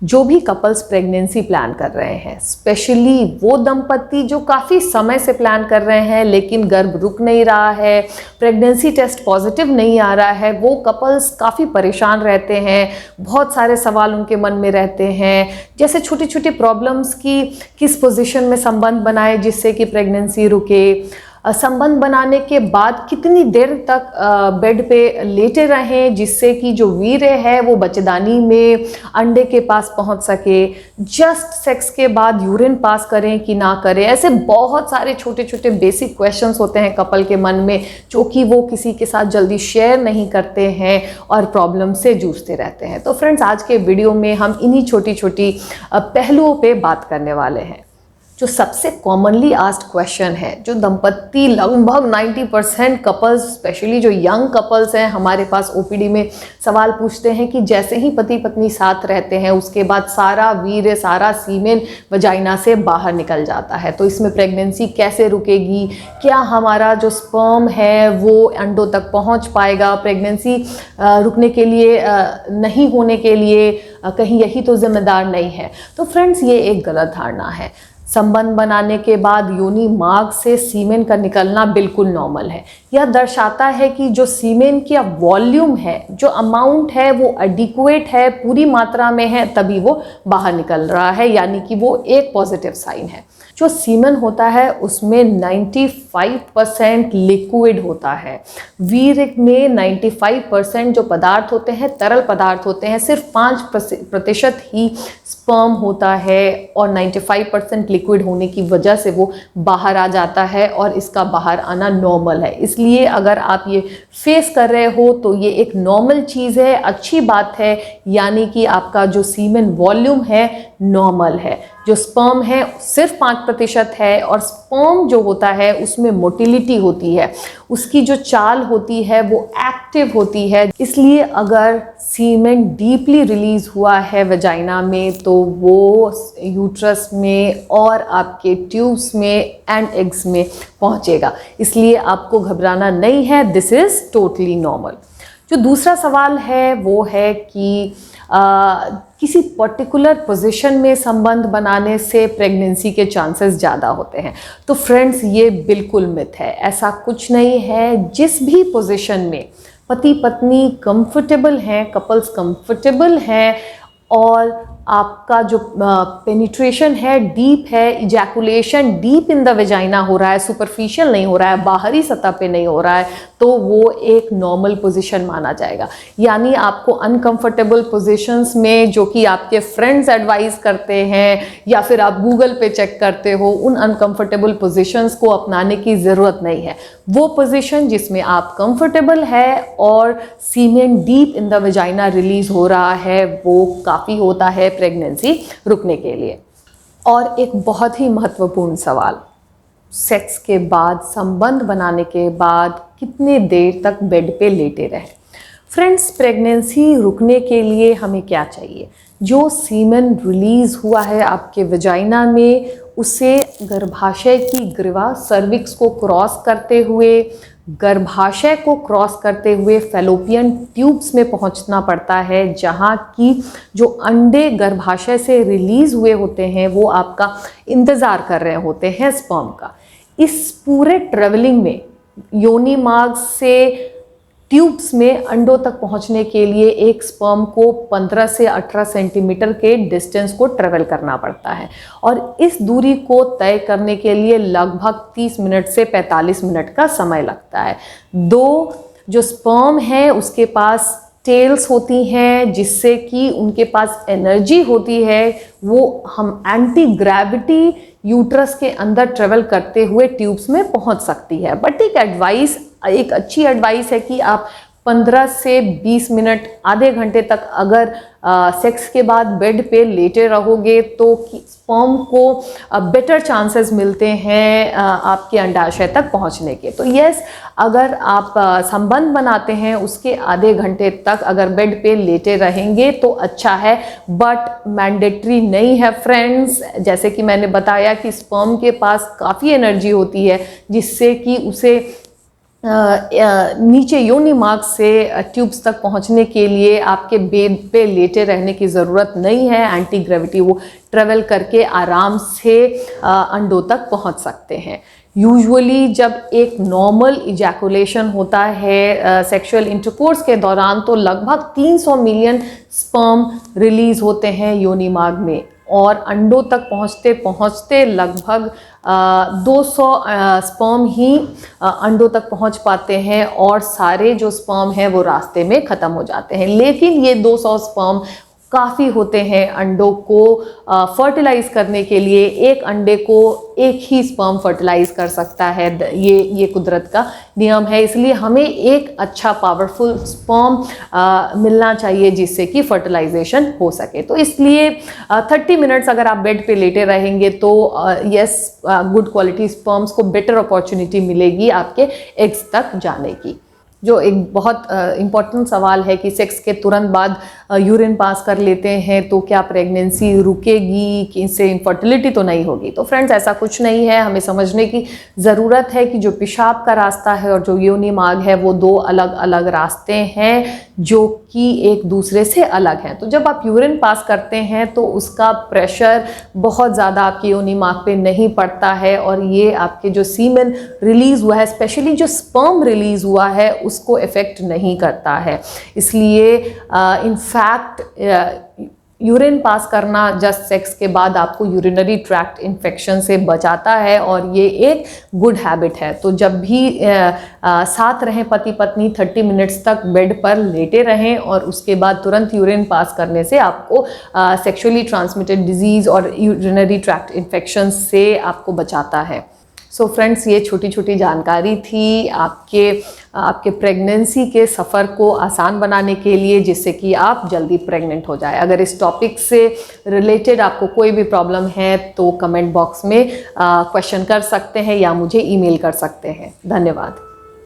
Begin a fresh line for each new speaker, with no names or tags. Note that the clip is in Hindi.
जो भी कपल्स प्रेगनेंसी प्लान कर रहे हैं, स्पेशली वो दंपति जो काफ़ी समय से प्लान कर रहे हैं लेकिन गर्भ रुक नहीं रहा है, प्रेगनेंसी टेस्ट पॉजिटिव नहीं आ रहा है, वो कपल्स काफ़ी परेशान रहते हैं। बहुत सारे सवाल उनके मन में रहते हैं, जैसे छोटी छोटी प्रॉब्लम्स की किस पोजीशन में संबंध बनाए जिससे कि प्रेगनेंसी रुके, संबंध बनाने के बाद कितनी देर तक बेड पे लेटे रहें जिससे कि जो वीर्य है वो बच्चेदानी में अंडे के पास पहुंच सके, जस्ट सेक्स के बाद यूरिन पास करें कि ना करें। ऐसे बहुत सारे छोटे छोटे बेसिक क्वेश्चंस होते हैं कपल के मन में जो कि वो किसी के साथ जल्दी शेयर नहीं करते हैं और प्रॉब्लम से जूझते रहते हैं। तो फ्रेंड्स, आज के वीडियो में हम इन्हीं छोटी छोटी पहलुओं पे बात करने वाले हैं। जो सबसे कॉमनली आस्क्ड क्वेश्चन है, जो दंपति लगभग 90% कपल्स, स्पेशली जो यंग कपल्स हैं, हमारे पास ओपीडी में सवाल पूछते हैं कि जैसे ही पति पत्नी साथ रहते हैं उसके बाद सारा वीर्य, सारा सीमेन वजाइना से बाहर निकल जाता है, तो इसमें प्रेगनेंसी कैसे रुकेगी, क्या हमारा जो स्पर्म है वो अंडों तक पहुंच पाएगा, प्रेगनेंसी रुकने के लिए नहीं होने के लिए कहीं यही तो जिम्मेदार नहीं है। तो फ्रेंड्स, ये एक गलत धारणा है। संबंध बनाने के बाद योनि मार्ग से सीमेन का निकलना बिल्कुल नॉर्मल है। यह दर्शाता है कि जो सीमेन का वॉल्यूम है, जो अमाउंट है वो एडिक्वेट है, पूरी मात्रा में है, तभी वो बाहर निकल रहा है, यानी कि वो एक पॉजिटिव साइन है। जो सीमेन होता है उसमें 95% लिक्विड होता है। वीर्य में 95% जो पदार्थ होते हैं तरल पदार्थ होते हैं, सिर्फ 5% ही स्पर्म होता है और 95% लिक्विड होने की वजह से वो बाहर आ जाता है और इसका बाहर आना नॉर्मल है। इसलिए अगर आप ये फेस कर रहे हो तो ये एक नॉर्मल चीज़ है, अच्छी बात है, यानी कि आपका जो सीमेन वॉल्यूम है नॉर्मल है। जो स्पर्म है सिर्फ 5% है और स्पर्म जो होता है उसमें मोटिलिटी होती है, उसकी जो चाल होती है वो एक्टिव होती है। इसलिए अगर सीमेन डीपली रिलीज हुआ है वजाइना में तो वो यूट्रस में और आपके ट्यूब्स में एंड एग्स में पहुंचेगा, इसलिए आपको घबराना नहीं है, दिस इज़ टोटली नॉर्मल। जो दूसरा सवाल है वो है कि किसी पर्टिकुलर पोजीशन में संबंध बनाने से प्रेगनेंसी के चांसेस ज़्यादा होते हैं। तो फ्रेंड्स, ये बिल्कुल मिथ है, ऐसा कुछ नहीं है। जिस भी पोजीशन में पति पत्नी कंफर्टेबल हैं, कपल्स कंफर्टेबल हैं और आपका जो पेनिट्रेशन है डीप है, ejaculation deep in the vagina हो रहा है, सुपरफिशियल नहीं हो रहा है, बाहरी सतह पे नहीं हो रहा है, तो वो एक नॉर्मल पोजीशन माना जाएगा। यानी आपको अनकंफर्टेबल पोजीशंस में जो कि आपके फ्रेंड्स एडवाइस करते हैं या फिर आप गूगल पे चेक करते हो, उन अनकंफर्टेबल पोजीशंस को अपनाने की ज़रूरत नहीं है। वो पोजीशन जिसमें आप कंफर्टेबल है और semen deep in the vagina release हो रहा है वो काफ़ी होता है प्रेगनेंसी रुकने के लिए। और एक बहुत ही महत्वपूर्ण सवाल, सेक्स के बाद, संबंध बनाने के बाद कितने देर तक बेड पे लेटे रहें। फ्रेंड्स, प्रेगनेंसी रुकने के लिए हमें क्या चाहिए? जो सीमेन रिलीज हुआ है आपके वजाइना में उसे गर्भाशय की ग्रीवा, सर्विक्स को क्रॉस करते हुए, गर्भाशय को क्रॉस करते हुए फैलोपियन ट्यूब्स में पहुंचना पड़ता है, जहां की जो अंडे गर्भाशय से रिलीज हुए होते हैं वो आपका इंतज़ार कर रहे होते हैं स्पर्म का। इस पूरे ट्रेवलिंग में योनि मार्ग से ट्यूब्स में अंडों तक पहुंचने के लिए एक स्पर्म को 15 से 18 सेंटीमीटर के डिस्टेंस को ट्रेवल करना पड़ता है और इस दूरी को तय करने के लिए लगभग 30 मिनट से 45 मिनट का समय लगता है। दो जो स्पर्म है उसके पास टेल्स होती हैं जिससे कि उनके पास एनर्जी होती है, वो हम एंटी ग्रेविटी यूट्रस के अंदर ट्रेवल करते हुए ट्यूब्स में पहुंच सकती है। बट एक अच्छी एडवाइस है कि आप 15 से 20 मिनट, आधे घंटे तक अगर सेक्स के बाद बेड पे लेटे रहोगे तो स्पर्म को बेटर चांसेस मिलते हैं आपके अंडाशय तक पहुंचने के। तो यस, अगर आप संबंध बनाते हैं उसके आधे घंटे तक अगर बेड पे लेटे रहेंगे तो अच्छा है, बट मैंडेटरी नहीं है फ्रेंड्स। जैसे कि मैंने बताया कि स्पर्म के पास काफ़ी एनर्जी होती है जिससे कि उसे नीचे योनि मार्ग से ट्यूब्स तक पहुंचने के लिए आपके बेड पे लेटे रहने की ज़रूरत नहीं है। एंटी ग्रेविटी वो ट्रेवल करके आराम से अंडों तक पहुंच सकते हैं। यूजुअली जब एक नॉर्मल इजैकुलेशन होता है सेक्सुअल इंटरकोर्स के दौरान तो लगभग 300 मिलियन स्पर्म रिलीज होते हैं योनि मार्ग में, और अंडों तक पहुंचते पहुंचते लगभग 200 स्पर्म ही अंडों तक पहुंच पाते हैं, और सारे जो स्पर्म हैं वो रास्ते में ख़त्म हो जाते हैं। लेकिन ये 200 स्पर्म काफ़ी होते हैं अंडों को फर्टिलाइज करने के लिए। एक अंडे को एक ही स्पर्म फर्टिलाइज कर सकता है, ये कुदरत का नियम है। इसलिए हमें एक अच्छा पावरफुल स्पर्म मिलना चाहिए जिससे कि फर्टिलाइजेशन हो सके। तो इसलिए 30 मिनट्स अगर आप बेड पे लेटे रहेंगे तो यस, गुड क्वालिटी स्पर्म्स को बेटर अपॉर्चुनिटी मिलेगी आपके एग्स तक जाने की। जो एक बहुत इम्पॉर्टेंट सवाल है कि सेक्स के तुरंत बाद यूरिन पास कर लेते हैं तो क्या प्रेगनेंसी रुकेगी, कि इससे इनफर्टिलिटी तो नहीं होगी? तो फ्रेंड्स, ऐसा कुछ नहीं है। हमें समझने की ज़रूरत है कि जो पेशाब का रास्ता है और जो योनि मार्ग है वो दो अलग अलग रास्ते हैं जो कि एक दूसरे से अलग हैं। तो जब आप यूरिन पास करते हैं तो उसका प्रेशर बहुत ज़्यादा आपके योनि मार्ग पे नहीं पड़ता है, और ये आपके जो सीमेन रिलीज़ हुआ है, स्पेशली जो स्पर्म रिलीज़ हुआ है, उसको इफ़ेक्ट नहीं करता है। इसलिए इनफैक्ट यूरिन पास करना जस्ट सेक्स के बाद आपको यूरिनरी ट्रैक्ट इन्फेक्शन से बचाता है, और ये एक गुड हैबिट है। तो जब भी साथ रहें पति पत्नी, 30 मिनट्स तक बेड पर लेटे रहें, और उसके बाद तुरंत यूरिन पास करने से आपको सेक्सुअली ट्रांसमिटेड डिजीज़ और यूरिनरी ट्रैक्ट इन्फेक्शन से आपको बचाता है। सो फ्रेंड्स, ये छोटी छोटी जानकारी थी आपके प्रेगनेंसी के सफ़र को आसान बनाने के लिए, जिससे कि आप जल्दी प्रेग्नेंट हो जाए। अगर इस टॉपिक से रिलेटेड आपको कोई भी प्रॉब्लम है तो कमेंट बॉक्स में क्वेश्चन कर सकते हैं या मुझे ईमेल कर सकते हैं। धन्यवाद।